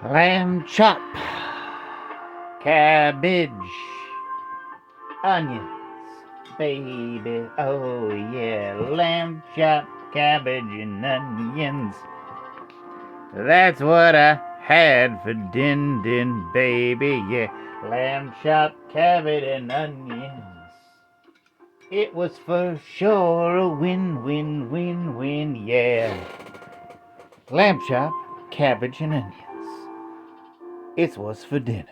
Lamb chop, cabbage, onions, baby. Oh yeah, lamb chop, cabbage, and onions. That's what I had for din, baby. Yeah, lamb chop, cabbage, and onions. It was for sure a win, yeah. Lamb chop, cabbage, and onions. It was for dinner.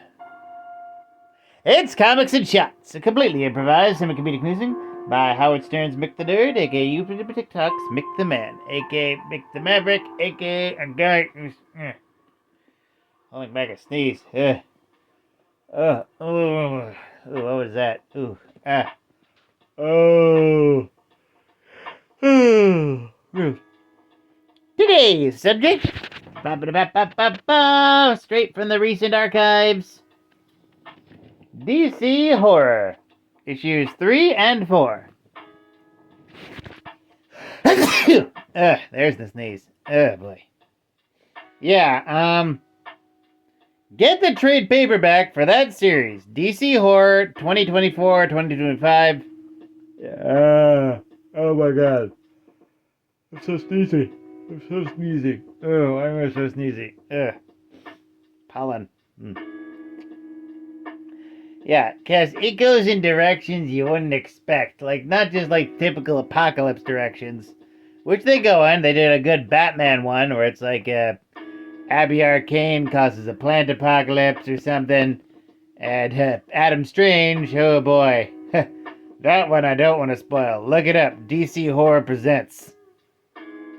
It's Comics and Shots, a completely improvised semi-comedic musing by Howard Stern's Mick the Nerd, aka you for TikTok's Mick the Man, aka Mick the Maverick, aka a guy who's holding back a sneeze. What was that? Today's subject, straight from the recent archives. DC Horror, issues 3 and 4. There's the sneeze. Oh boy. Yeah, get the trade paperback for that series, DC Horror 2024-2025. Oh my god. I'm so sneezy. Oh, why am I so sneezy? Pollen. Yeah, because it goes in directions you wouldn't expect. Like, not just like typical apocalypse directions, which they go in. They did a good Batman one where it's like Abby Arcane causes a plant apocalypse or something. And Adam Strange, oh boy. That one I don't want to spoil. Look it up. DC Horror Presents.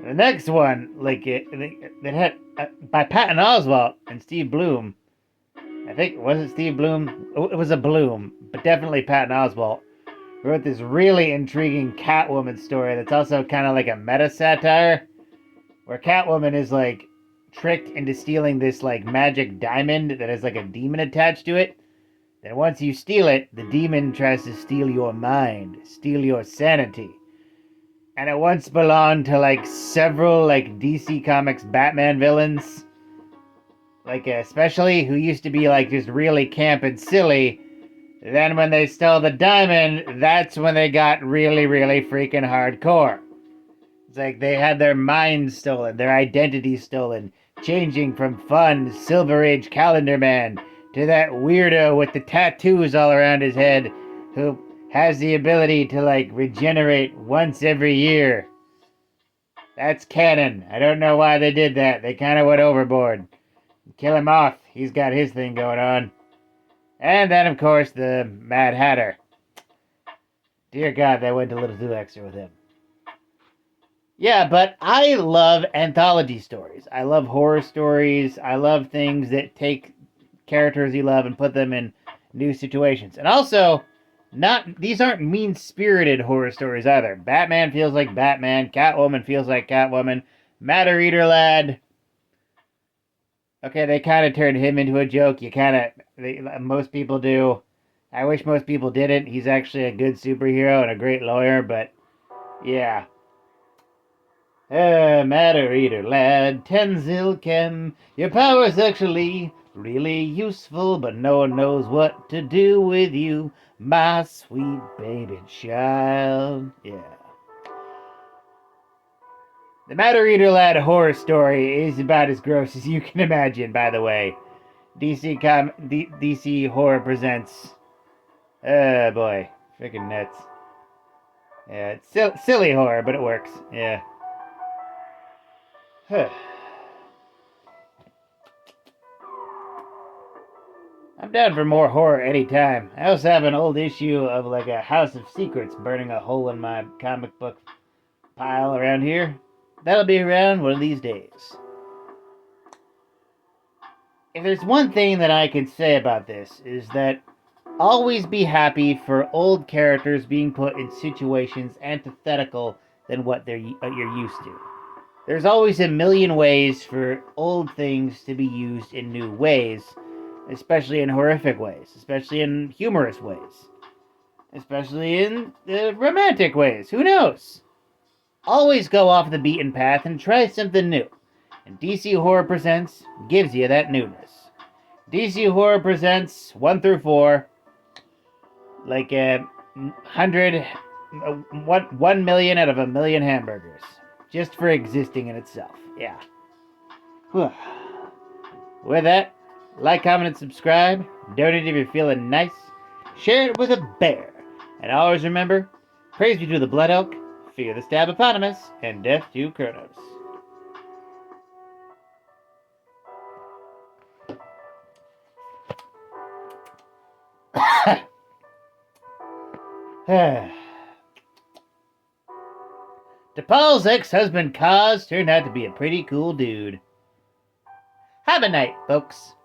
The next one, like, that had by Patton Oswalt and Steve Bloom. I think, was it Steve Bloom? It was a Bloom, but definitely Patton Oswalt wrote this really intriguing Catwoman story that's also kind of like a meta-satire, where Catwoman is, like, tricked into stealing this, like, magic diamond that has, like, a demon attached to it. Then once you steal it, the demon tries to steal your mind, steal your sanity. And it once belonged to, like, several, like, DC Comics Batman villains. Like, especially who used to be, like, just really camp and silly. Then when they stole the diamond, that's when they got really, really freaking hardcore. It's like they had their minds stolen, their identities stolen, changing from fun Silver Age Calendar Man to that weirdo with the tattoos all around his head who has the ability to, like, regenerate once every year. That's canon. I don't know why they did that. They kind of went overboard. Kill him off. He's got his thing going on. And then, of course, the Mad Hatter. Dear God, they went a little too extra with him. Yeah, but I love anthology stories. I love horror stories. I love things that take characters you love and put them in new situations. And also, these aren't mean-spirited horror stories either. Batman feels like Batman. Catwoman feels like Catwoman. Matter Eater Lad. Okay, they kind of turned him into a joke. Most people do. I wish most people didn't. He's actually a good superhero and a great lawyer, but yeah. Matter Eater Lad, Tenzil Kem. Your power's actually really useful, but no one knows what to do with you, my sweet baby child. Yeah. The Matter Eater Lad horror story is about as gross as you can imagine, by the way. DC Horror Presents. Oh boy. Freaking nuts. Yeah, it's silly horror, but it works. Yeah. I'm down for more horror anytime. I also have an old issue of, like, a House of Secrets burning a hole in my comic book pile around here. That'll be around one of these days. If there's one thing that I can say about this, is that always be happy for old characters being put in situations antithetical than what you're used to. There's always a million ways for old things to be used in new ways, especially in horrific ways, especially in humorous ways, especially in romantic ways. Who knows? Always go off the beaten path and try something new. And DC Horror Presents gives you that newness. DC Horror Presents 1 through 4, like 1 million out of a million hamburgers. Just for existing in itself. Yeah. With that, like, comment, and subscribe. Donate if you're feeling nice. Share it with a bear. And always remember, praise be to the Blood Elk, fear the Stabopotamus, and death to Kronos. DePaul's ex-husband Kaz turned out to be a pretty cool dude. Have a night, folks.